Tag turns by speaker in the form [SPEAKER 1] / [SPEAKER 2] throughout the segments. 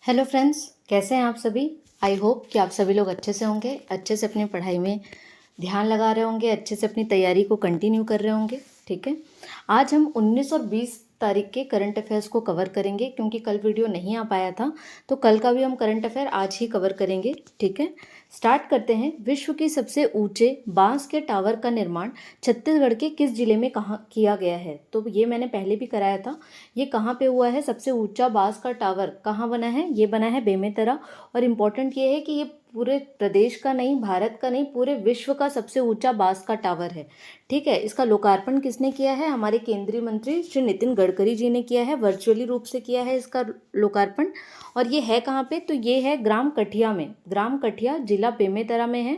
[SPEAKER 1] Hello friends, कैसे हैं आप सभी। आई होप कि आप सभी लोग अच्छे से होंगे, अच्छे से अपनी पढ़ाई में ध्यान लगा रहे होंगे, अच्छे से अपनी तैयारी को कंटिन्यू कर रहे होंगे। ठीक है, आज हम 19 और 20 तारीख के करंट अफेयर्स को कवर करेंगे, क्योंकि कल वीडियो नहीं आ पाया था, तो कल का भी हम करंट अफेयर आज ही कवर करेंगे। ठीक है, स्टार्ट करते हैं। विश्व की सबसे ऊंचे बांस के टावर का निर्माण छत्तीसगढ़ के किस जिले में कहाँ किया गया है। तो ये मैंने पहले भी कराया था। ये कहाँ पे हुआ है, सबसे ऊंचा बांस का टावर कहाँ बना है, ये बना है बेमेतरा। और इम्पोर्टेंट ये है कि ये पूरे प्रदेश का नहीं, भारत का नहीं, पूरे विश्व का सबसे ऊंचा बांस का टावर है। ठीक है, इसका लोकार्पण किसने किया है, हमारे केंद्रीय मंत्री श्री नितिन गडकरी जी ने किया है, वर्चुअली रूप से किया है इसका लोकार्पण। और ये है कहाँ पे, तो ये है ग्राम कठिया में, ग्राम कठिया जिला बेमेतरा में है।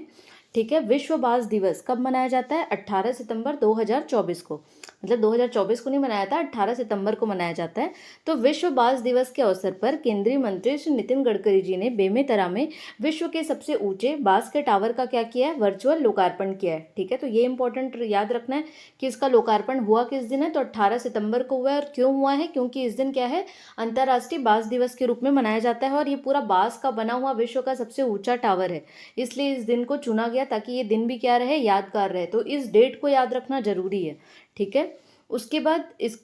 [SPEAKER 1] ठीक है, विश्व बांस दिवस कब मनाया जाता है, 18 सितंबर 2024 को। मतलब 2024 को नहीं मनाया था, 18 सितंबर को मनाया जाता है। तो विश्व बांस दिवस के अवसर पर केंद्रीय मंत्री श्री नितिन गडकरी जी ने बेमेतरा में विश्व के सबसे ऊंचे बांस के टावर का क्या किया है, वर्चुअल लोकार्पण किया है। ठीक है, तो ये इंपॉर्टेंट याद रखना है कि इसका लोकार्पण हुआ किस दिन है, तो 18 सितंबर को हुआ है। और क्यों हुआ है, क्योंकि इस दिन क्या है, अंतर्राष्ट्रीय बांस दिवस के रूप में मनाया जाता है। और ये पूरा बांस का बना हुआ विश्व का सबसे ऊंचा टावर है, इसलिए इस दिन को चुना गया ताकि ये दिन भी क्या रहे, यादगार रहे। तो इस डेट को याद रखना जरूरी है। ठीक है, उसके बाद इस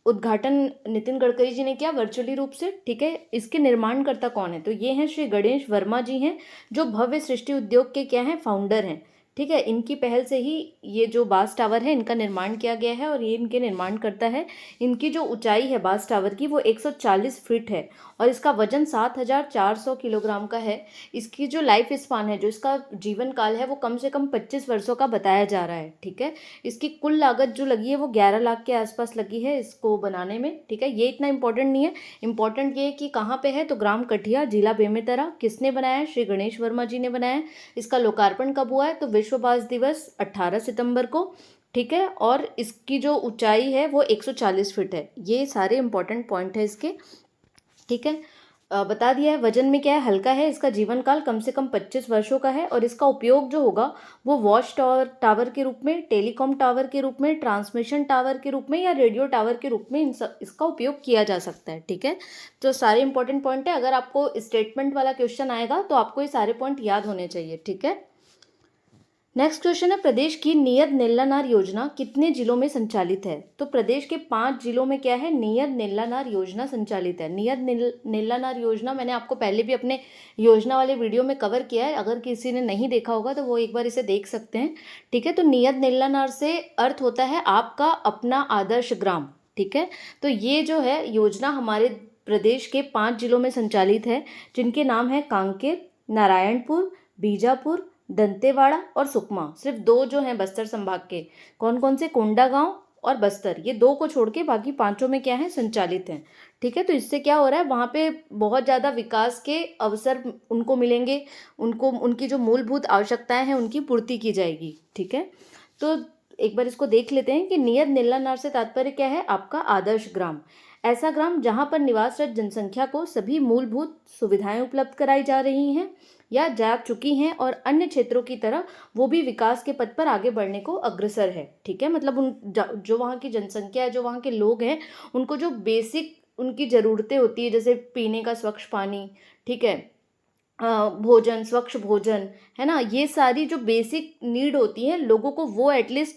[SPEAKER 1] उद्घाटन नितिन गडकरी जी ने किया वर्चुअली रूप से। ठीक है, इसके निर्माणकर्ता कौन है, तो ये हैं श्री गणेश वर्मा जी हैं, जो भव्य सृष्टि उद्योग के क्या हैं, फाउंडर हैं। ठीक है, इनकी पहल से ही ये जो बांस टावर है इनका निर्माण किया गया है, और ये इनके निर्माण करता है। इनकी जो ऊंचाई है बांस टावर की वो 140 फीट है, और इसका वजन 7400 किलोग्राम का है। इसकी जो लाइफ स्पान है, जो इसका जीवन काल है, वो कम से कम 25 वर्षों का बताया जा रहा है। ठीक है, इसकी कुल लागत जो लगी है वो 11 लाख के आसपास लगी है इसको बनाने में। ठीक है, ये इतना इंपॉर्टेंट नहीं है, इंपॉर्टेंट ये है कि कहाँ पे है, तो ग्राम कठिया जिला बेमेतरा। किसने बनाया है, श्री गणेश वर्मा जी ने बनाया है। इसका लोकार्पण कब हुआ है, तो विश्व बांस दिवस 18 सितंबर को। ठीक है, और इसकी जो ऊंचाई है वो 140 फीट है। ये सारे इंपॉर्टेंट पॉइंट है इसके। ठीक है, बता दिया है। वजन में क्या है, हल्का है। इसका जीवन काल कम से कम 25 वर्षों का है, और इसका उपयोग जो होगा वो वॉच टावर टावर के रूप में, टेलीकॉम टावर के रूप में, ट्रांसमिशन टावर के रूप में, या रेडियो टावर के रूप में इसका उपयोग किया जा सकता है। ठीक है, तो सारे इंपॉर्टेंट पॉइंट है। अगर आपको स्टेटमेंट वाला क्वेश्चन आएगा तो आपको ये सारे पॉइंट याद होने चाहिए। ठीक है, नेक्स्ट क्वेश्चन है, प्रदेश की नियत नीलानार योजना कितने जिलों में संचालित है। तो प्रदेश के 5 जिलों में क्या है, नियत नीलानार योजना संचालित है। नियत नीलानार योजना मैंने आपको पहले भी अपने योजना वाले वीडियो में कवर किया है, अगर किसी ने नहीं देखा होगा तो वो एक बार इसे देख सकते हैं। ठीक है, तो नियत नीलानार से अर्थ होता है आपका अपना आदर्श ग्राम। ठीक है, तो ये जो है योजना हमारे प्रदेश के 5 जिलों में संचालित है, जिनके नाम है कांकेर, नारायणपुर, बीजापुर, दंतेवाड़ा और सुकमा। सिर्फ 2 जो हैं बस्तर संभाग के, कौन कौन से, कोंडागांव और बस्तर, ये 2 को छोड़ के बाकी 5 में क्या है, संचालित हैं। ठीक है, तो इससे क्या हो रहा है, वहाँ पे बहुत ज़्यादा विकास के अवसर उनको मिलेंगे, उनको उनकी जो मूलभूत आवश्यकताएं हैं उनकी पूर्ति की जाएगी। ठीक है, तो एक बार इसको देख लेते हैं कि नियत नीलानार से तात्पर्य क्या है, आपका आदर्श ग्राम। ऐसा ग्राम जहाँ पर निवासरत जनसंख्या को सभी मूलभूत सुविधाएं उपलब्ध कराई जा रही हैं या जा चुकी हैं, और अन्य क्षेत्रों की तरह वो भी विकास के पथ पर आगे बढ़ने को अग्रसर है। ठीक है, मतलब जो वहाँ की जनसंख्या है, जो वहाँ के लोग हैं, उनको जो बेसिक उनकी ज़रूरतें होती है, जैसे पीने का स्वच्छ पानी, ठीक है, भोजन, स्वच्छ भोजन, है ना, ये सारी जो बेसिक नीड होती है लोगों को, वो एटलीस्ट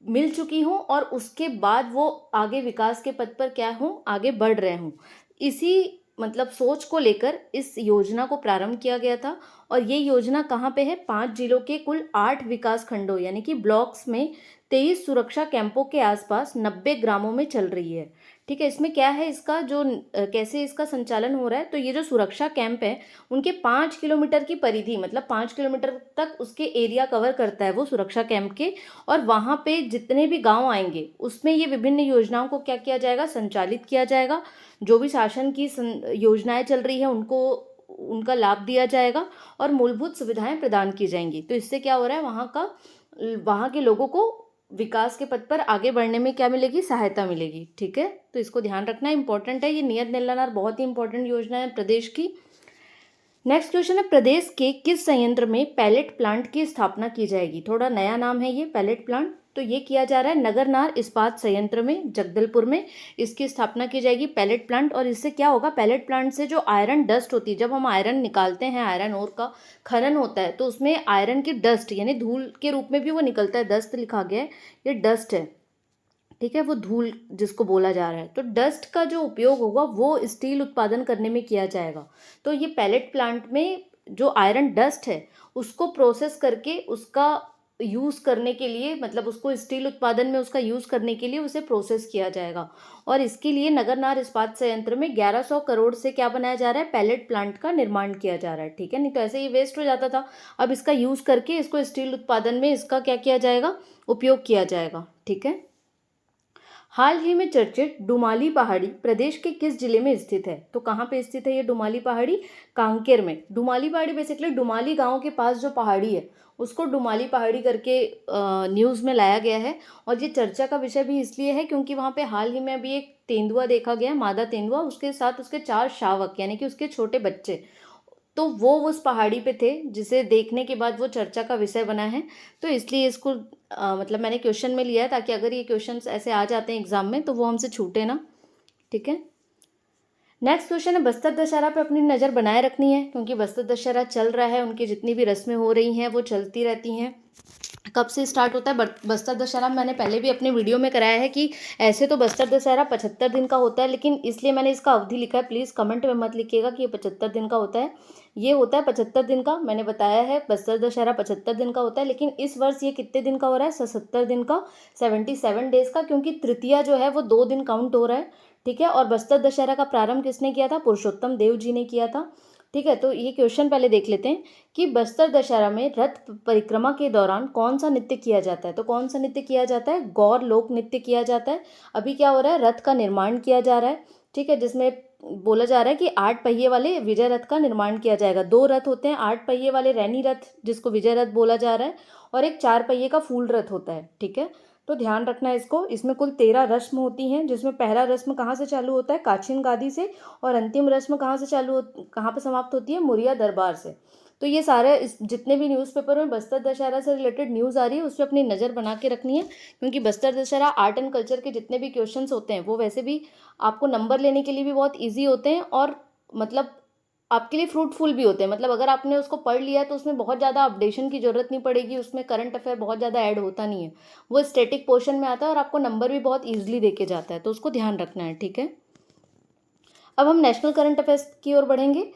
[SPEAKER 1] मिल चुकी हूँ, और उसके बाद वो आगे विकास के पथ पर क्या हूँ, आगे बढ़ रहे हूँ। इसी मतलब सोच को लेकर इस योजना को प्रारंभ किया गया था। और ये योजना कहाँ पे है, 5 जिलों के कुल 8 विकास खंडों यानी कि ब्लॉक्स में 23 सुरक्षा कैंपों के आसपास 90 ग्रामों में चल रही है। ठीक है, इसमें क्या है, इसका जो कैसे इसका संचालन हो रहा है, तो ये जो सुरक्षा कैंप है उनके 5 किलोमीटर की परिधि, मतलब 5 किलोमीटर तक उसके एरिया कवर करता है वो सुरक्षा कैंप के। और वहाँ पे जितने भी गांव आएंगे उसमें ये विभिन्न योजनाओं को क्या किया जाएगा, संचालित किया जाएगा। जो भी शासन की योजनाएं चल रही है उनको उनका लाभ दिया जाएगा, और मूलभूत सुविधाएं प्रदान की जाएंगी। तो इससे क्या हो रहा है, वहाँ के लोगों को विकास के पथ पर आगे बढ़ने में क्या मिलेगी, सहायता मिलेगी। ठीक है, तो इसको ध्यान रखना इंपॉर्टेंट है। ये नियत नीलानार बहुत ही इंपॉर्टेंट योजना है प्रदेश की। नेक्स्ट क्वेश्चन है, प्रदेश के किस संयंत्र में पैलेट प्लांट की स्थापना की जाएगी। थोड़ा नया नाम है ये पैलेट प्लांट। तो ये किया जा रहा है नगरनार इस्पात संयंत्र में, जगदलपुर में। इसकी स्थापना की जाएगी, पैलेट प्लांट। और इससे क्या होगा, पैलेट प्लांट से जो आयरन डस्ट होती है, जब हम आयरन निकालते हैं, आयरन ओर का खनन होता है, तो उसमें आयरन की डस्ट यानी धूल के रूप में भी वो निकलता है। डस्ट लिखा गया है, ये डस्ट है, ठीक है, वो धूल जिसको बोला जा रहा है। तो डस्ट का जो उपयोग होगा वो स्टील उत्पादन करने में किया जाएगा। तो ये पैलेट प्लांट में जो आयरन डस्ट है उसको प्रोसेस करके उसका यूज़ करने के लिए, मतलब उसको स्टील उत्पादन में उसका यूज़ करने के लिए उसे प्रोसेस किया जाएगा। और इसके लिए नगरनार इस्पात संयंत्र में 1100 करोड़ से क्या बनाया जा रहा है, पैलेट प्लांट का निर्माण किया जा रहा है, ठीक है। नहीं तो ऐसे ही वेस्ट हो जाता था। अब इसका यूज़ करके इसको स्टील उत्पादन में इसका क्या किया जाएगा, उपयोग किया जाएगा, ठीक है। हाल ही में चर्चित डुमाली पहाड़ी प्रदेश के किस जिले में स्थित है? तो कहाँ पे स्थित है ये डुमाली पहाड़ी? कांकेर में। डुमाली पहाड़ी बेसिकली डुमाली गांव के पास जो पहाड़ी है उसको डुमाली पहाड़ी करके न्यूज़ में लाया गया है। और ये चर्चा का विषय भी इसलिए है क्योंकि वहाँ पे हाल ही में अभी एक तेंदुआ देखा गया, मादा तेंदुआ, उसके साथ उसके 4 शावक यानी कि उसके छोटे बच्चे, तो वो उस पहाड़ी पे थे, जिसे देखने के बाद वो चर्चा का विषय बना है। तो इसलिए इसको मतलब मैंने क्वेश्चन में लिया है ताकि अगर ये क्वेश्चंस ऐसे आ जाते हैं एग्जाम में तो वो हमसे छूटे ना, ठीक है। नेक्स्ट क्वेश्चन है, बस्तर दशहरा पे अपनी नज़र बनाए रखनी है क्योंकि बस्तर दशहरा चल रहा है, उनकी जितनी भी रस्में हो रही हैं वो चलती रहती हैं। कब से स्टार्ट होता है बस्तर दशहरा? मैंने पहले भी अपने वीडियो में कराया है कि ऐसे तो बस्तर दशहरा 75 दिन का होता है, लेकिन इसलिए मैंने इसका अवधि लिखा है। प्लीज़ कमेंट में मत लिखिएगा कि ये 75 दिन का होता है। ये होता है 75 दिन का, मैंने बताया है बस्तर दशहरा 75 दिन का होता है। लेकिन इस वर्ष ये कितने दिन का हो रहा है? 77 दिन का, 77 डेज का, क्योंकि तृतीया जो है वो 2 दिन काउंट हो रहा है, ठीक है। और बस्तर दशहरा का प्रारंभ किसने किया था? पुरुषोत्तम देव जी ने किया था, ठीक है। तो ये क्वेश्चन पहले देख लेते हैं कि बस्तर दशहरा में रथ परिक्रमा के दौरान कौन सा नृत्य किया जाता है? तो कौन सा नृत्य किया जाता है? गौर लोक नृत्य किया जाता है। अभी क्या हो रहा है, रथ का निर्माण किया जा रहा है, ठीक है, जिसमें बोला जा रहा है कि 8 पहिए वाले विजय रथ का निर्माण किया जाएगा। 2 रथ होते हैं, 8 पहिए वाले रैनी रथ जिसको विजय रथ बोला जा रहा है, और एक 4 पहिए का फूल रथ होता है, ठीक है। तो ध्यान रखना है इसको। इसमें कुल 13 रस्म होती हैं, जिसमें पहला रस्म कहाँ से चालू होता है? काछिन गादी से, और अंतिम रस्म कहाँ पे समाप्त होती है? मुरिया दरबार से। तो ये सारे जितने भी न्यूज़पेपर में बस्तर दशहरा से रिलेटेड न्यूज़ आ रही है उस पर अपनी नज़र बना के रखनी है, क्योंकि Bastar Dussehra art and culture के जितने भी क्वेश्चंस होते हैं वो वैसे भी आपको नंबर लेने के लिए भी बहुत ईजी होते हैं, और मतलब आपके लिए फ्रूटफुल भी होते हैं। मतलब अगर आपने उसको पढ़ लिया है तो उसमें बहुत ज़्यादा अपडेशन की ज़रूरत नहीं पड़ेगी, उसमें करंट अफेयर बहुत ज़्यादा ऐड होता नहीं है, वो स्टैटिक पोर्शन में आता है और आपको नंबर भी बहुत ईजिली दे के जाता है, तो उसको ध्यान रखना है, ठीक है। अब हम नेशनल करंट अफेयर्स की ओर बढ़ेंगे।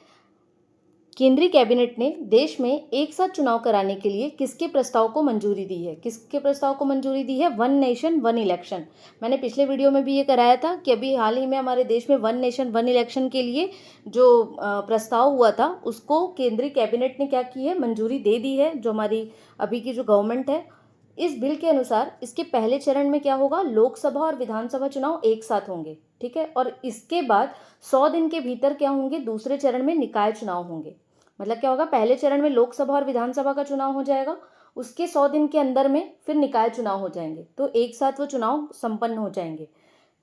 [SPEAKER 1] केंद्रीय कैबिनेट ने देश में एक साथ चुनाव कराने के लिए किसके प्रस्ताव को मंजूरी दी है? किसके प्रस्ताव को मंजूरी दी है? One nation one election. मैंने पिछले वीडियो में भी ये कराया था कि अभी हाल ही में हमारे देश में वन नेशन वन इलेक्शन के लिए जो प्रस्ताव हुआ था उसको केंद्रीय कैबिनेट ने क्या की है? मंजूरी दे दी है, जो हमारी अभी की जो गवर्नमेंट है। इस बिल के अनुसार इसके पहले चरण में क्या होगा? लोकसभा और विधानसभा चुनाव एक साथ होंगे, ठीक है। और इसके बाद 100 दिन के भीतर क्या होंगे? दूसरे चरण में निकाय चुनाव होंगे। मतलब क्या होगा? पहले चरण में लोकसभा और विधानसभा का चुनाव हो जाएगा, उसके 100 दिन के अंदर में फिर निकाय चुनाव हो जाएंगे, तो एक साथ वो चुनाव संपन्न हो जाएंगे।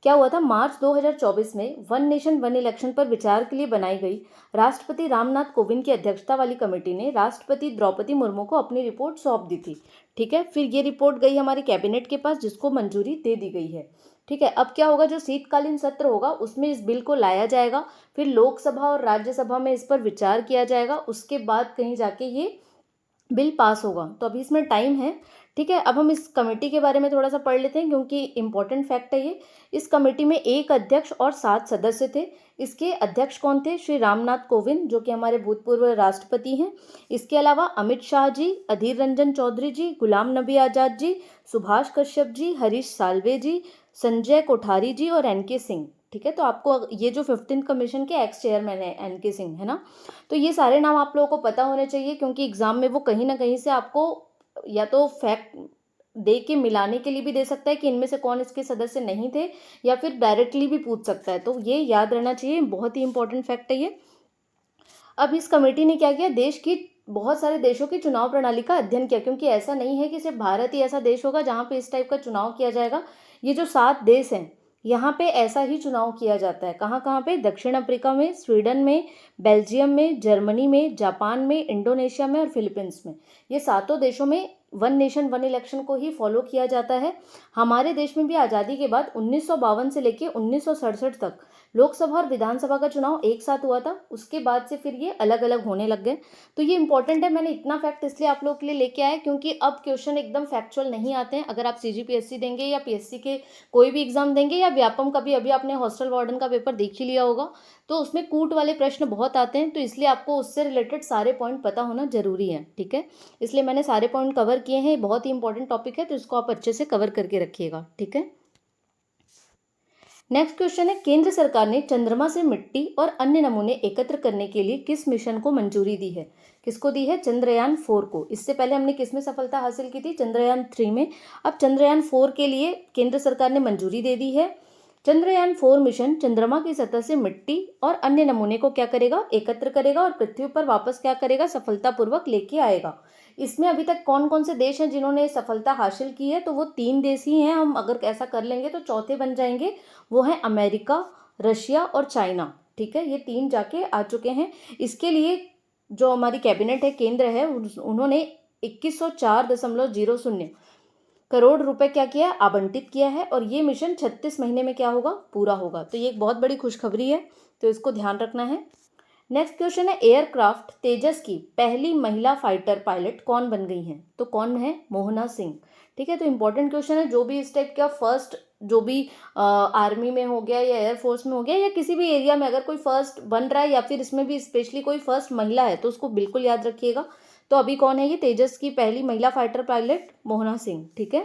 [SPEAKER 1] क्या हुआ था? मार्च 2024 में वन नेशन वन इलेक्शन पर विचार के लिए बनाई गई राष्ट्रपति रामनाथ कोविंद की अध्यक्षता वाली कमेटी ने राष्ट्रपति द्रौपदी मुर्मू को अपनी रिपोर्ट सौंप दी थी, ठीक है। फिर ये रिपोर्ट गई हमारे कैबिनेट के पास, जिसको मंजूरी दे दी गई है, ठीक है। अब क्या होगा? जो शीतकालीन सत्र होगा उसमें इस बिल को लाया जाएगा, फिर लोकसभा और राज्यसभा में इस पर विचार किया जाएगा, उसके बाद कहीं जाके ये बिल पास होगा। तो अभी इसमें टाइम है, ठीक है। अब हम इस कमेटी के बारे में थोड़ा सा पढ़ लेते हैं क्योंकि इंपॉर्टेंट फैक्ट है ये। इस कमेटी में एक अध्यक्ष और 7 सदस्य थे। इसके अध्यक्ष कौन थे? श्री रामनाथ कोविंद, जो कि हमारे भूतपूर्व राष्ट्रपति हैं। इसके अलावा अमित शाह जी, अधीर रंजन चौधरी जी, गुलाम नबी आज़ाद जी, सुभाष कश्यप जी, हरीश साल्वे जी, संजय कोठारी जी और एन.के. सिंह, ठीक है। तो आपको ये जो 15th कमीशन के एक्स चेयरमैन है एन.के. सिंह, है ना। तो ये सारे नाम आप लोगों को पता होने चाहिए क्योंकि एग्जाम में वो कहीं ना कहीं से आपको या तो फैक्ट दे के मिलाने के लिए भी दे सकता है कि इनमें से कौन इसके सदस्य नहीं थे, या फिर डायरेक्टली भी पूछ सकता है। तो ये याद रहना चाहिए, बहुत ही इंपॉर्टेंट फैक्ट है ये। अब इस कमेटी ने क्या किया? देश की बहुत सारे देशों की चुनाव प्रणाली का अध्ययन किया, क्योंकि ऐसा नहीं है कि सिर्फ भारत ही ऐसा देश होगा जहाँ पे इस टाइप का चुनाव किया जाएगा। ये जो 7 देश हैं यहाँ पे ऐसा ही चुनाव किया जाता है। कहाँ कहाँ पे? दक्षिण अफ्रीका में, स्वीडन में, बेल्जियम में, जर्मनी में, जापान में, इंडोनेशिया में और फिलीपींस में। ये सातों देशों में वन नेशन वन इलेक्शन को ही फॉलो किया जाता है। हमारे देश में भी आज़ादी के बाद 1952 से लेके 1967 तक लोकसभा और विधानसभा का चुनाव एक साथ हुआ था। उसके बाद से फिर ये अलग अलग होने लग गए। तो ये इंपॉर्टेंट है, मैंने इतना फैक्ट इसलिए आप लोग के लिए लेके आया क्योंकि अब क्वेश्चन एकदम फैक्चुअल नहीं आते हैं। अगर आप CGPSC देंगे या PSC के कोई भी एग्जाम देंगे या व्यापम का भी, अभी आपने हॉस्टल वार्डन का पेपर देख ही लिया होगा, तो उसमें कूट वाले प्रश्न बहुत आते हैं। तो इसलिए आपको उससे रिलेटेड सारे पॉइंट पता होना जरूरी है, ठीक है। इसलिए मैंने सारे पॉइंट कवर किए हैं। बहुत ही इंपॉर्टेंट टॉपिक है, तो इसको आप अच्छे से कवर करके रखिएगा, ठीक है। नेक्स्ट क्वेश्चन है, केंद्र सरकार ने चंद्रमा से मिट्टी और अन्य नमूने एकत्र करने के लिए किस मिशन को मंजूरी दी है? किसको दी है? चंद्रयान 4 को। इससे पहले हमने किस में सफलता हासिल की थी? चंद्रयान 3 में। अब चंद्रयान 4 के लिए केंद्र सरकार ने मंजूरी दे दी है। चंद्रयान 4 मिशन चंद्रमा की सतह से मिट्टी और अन्य नमूने को क्या करेगा? एकत्र करेगा और पृथ्वी पर वापस क्या करेगा? सफलतापूर्वक लेके आएगा। इसमें अभी तक कौन कौन से देश हैं जिन्होंने सफलता हासिल की है? तो वो 3 देश ही हैं। हम अगर ऐसा कर लेंगे तो चौथे बन जाएंगे, वो है अमेरिका, रशिया और चाइना, ठीक है। ये 3 जाके आ चुके हैं। इसके लिए जो हमारी कैबिनेट है, केंद्र है, उन्होंने 2104.00 करोड़ रुपए क्या किया? आवंटित किया है। और ये मिशन 36 महीने में क्या होगा? पूरा होगा। तो ये एक बहुत बड़ी खुशखबरी है, तो इसको ध्यान रखना है। नेक्स्ट क्वेश्चन है, एयरक्राफ्ट तेजस की पहली महिला फाइटर पायलट कौन बन गई हैं? तो कौन है? मोहना सिंह, ठीक है। तो इंपॉर्टेंट क्वेश्चन है। जो भी इस टाइप का फर्स्ट, जो भी आर्मी में हो गया या एयरफोर्स में हो गया या किसी भी एरिया में अगर कोई फर्स्ट बन रहा है या फिर इसमें भी स्पेशली कोई फर्स्ट महिला है, तो उसको बिल्कुल याद रखिएगा। तो अभी कौन है ये? तेजस की पहली महिला फाइटर पायलट मोहना सिंह, ठीक है।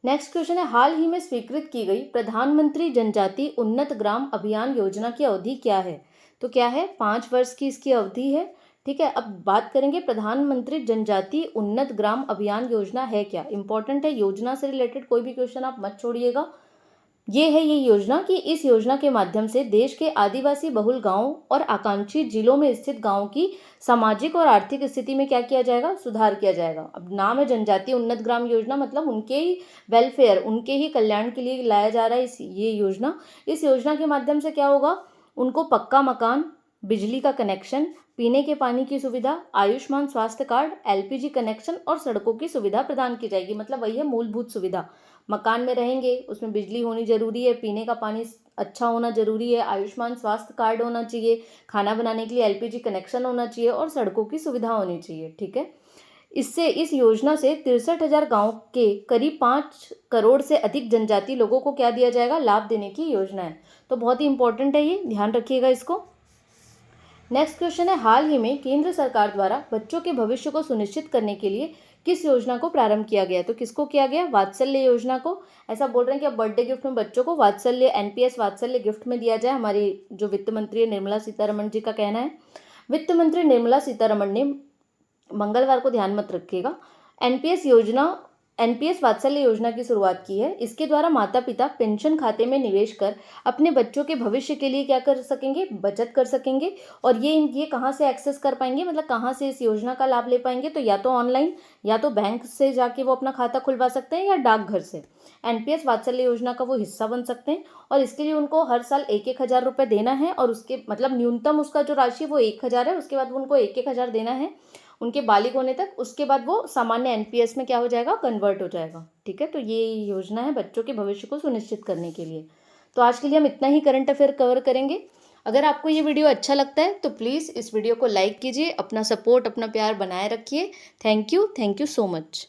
[SPEAKER 1] नेक्स्ट क्वेश्चन है, हाल ही में स्वीकृत की गई प्रधानमंत्री जनजाति उन्नत ग्राम अभियान योजना की अवधि क्या है? तो क्या है? 5 वर्ष की इसकी अवधि है, ठीक है। अब बात करेंगे प्रधानमंत्री जनजाति उन्नत ग्राम अभियान योजना है क्या। इंपॉर्टेंट है, योजना से रिलेटेड कोई भी क्वेश्चन आप मत छोड़िएगा। ये है ये योजना कि इस योजना के माध्यम से देश के आदिवासी बहुल गांवों और आकांक्षी जिलों में स्थित गांवों की सामाजिक और आर्थिक स्थिति में क्या किया जाएगा? सुधार किया जाएगा। अब नाम है जनजातीय उन्नत ग्राम योजना, मतलब उनके ही वेलफेयर, उनके ही कल्याण के लिए लाया जा रहा है ये योजना। इस योजना के माध्यम से क्या होगा? उनको पक्का मकान, बिजली का कनेक्शन, पीने के पानी की सुविधा, आयुष्मान स्वास्थ्य कार्ड, LPG कनेक्शन और सड़कों की सुविधा प्रदान की जाएगी। मतलब वही है मूलभूत सुविधा। मकान में रहेंगे, उसमें बिजली होनी जरूरी है, पीने का पानी अच्छा होना जरूरी है, आयुष्मान स्वास्थ्य कार्ड होना चाहिए, खाना बनाने के लिए LPG कनेक्शन होना चाहिए और सड़कों की सुविधा होनी चाहिए, ठीक है। इससे इस योजना से 63,000 गांव के करीब 5 करोड़ से अधिक जनजाति लोगों को क्या दिया जाएगा? लाभ देने की योजना है। तो बहुत ही इंपॉर्टेंट है ये, ध्यान रखिएगा इसको। नेक्स्ट क्वेश्चन है, हाल ही में केंद्र सरकार द्वारा बच्चों के भविष्य को सुनिश्चित करने के लिए किस योजना को प्रारंभ किया गया? तो किसको किया गया? वात्सल्य योजना को। ऐसा बोल रहे हैं कि अब बर्थडे गिफ्ट में बच्चों को वात्सल्य, NPS वात्सल्य गिफ्ट में दिया जाए। हमारी जो वित्त मंत्री है निर्मला सीतारमण जी का कहना है। वित्त मंत्री निर्मला सीतारमण ने मंगलवार को, ध्यान मत रखिएगा, NPS वात्सल्य योजना की शुरुआत की है। इसके द्वारा माता पिता पेंशन खाते में निवेश कर अपने बच्चों के भविष्य के लिए क्या कर सकेंगे? बचत कर सकेंगे। और ये कहाँ से एक्सेस कर पाएंगे? मतलब कहाँ से इस योजना का लाभ ले पाएंगे? तो या तो ऑनलाइन, या तो बैंक से जाके वो अपना खाता खुलवा सकते हैं, या डाकघर से NPS वात्सल्य योजना का वो हिस्सा बन सकते हैं। और इसके लिए उनको हर साल 1,000 रुपये देना है। और उसके मतलब न्यूनतम उसका जो राशि वो 1,000 है। उसके बाद उनको 1,000 देना है उनके बालिग होने तक। उसके बाद वो सामान्य NPS में क्या हो जाएगा? कन्वर्ट हो जाएगा, ठीक है। तो ये योजना है बच्चों के भविष्य को सुनिश्चित करने के लिए। तो आज के लिए हम इतना ही करंट अफेयर कवर करेंगे। अगर आपको ये वीडियो अच्छा लगता है तो प्लीज़ इस वीडियो को लाइक कीजिए, अपना सपोर्ट, अपना प्यार बनाए रखिए। Thank you so much.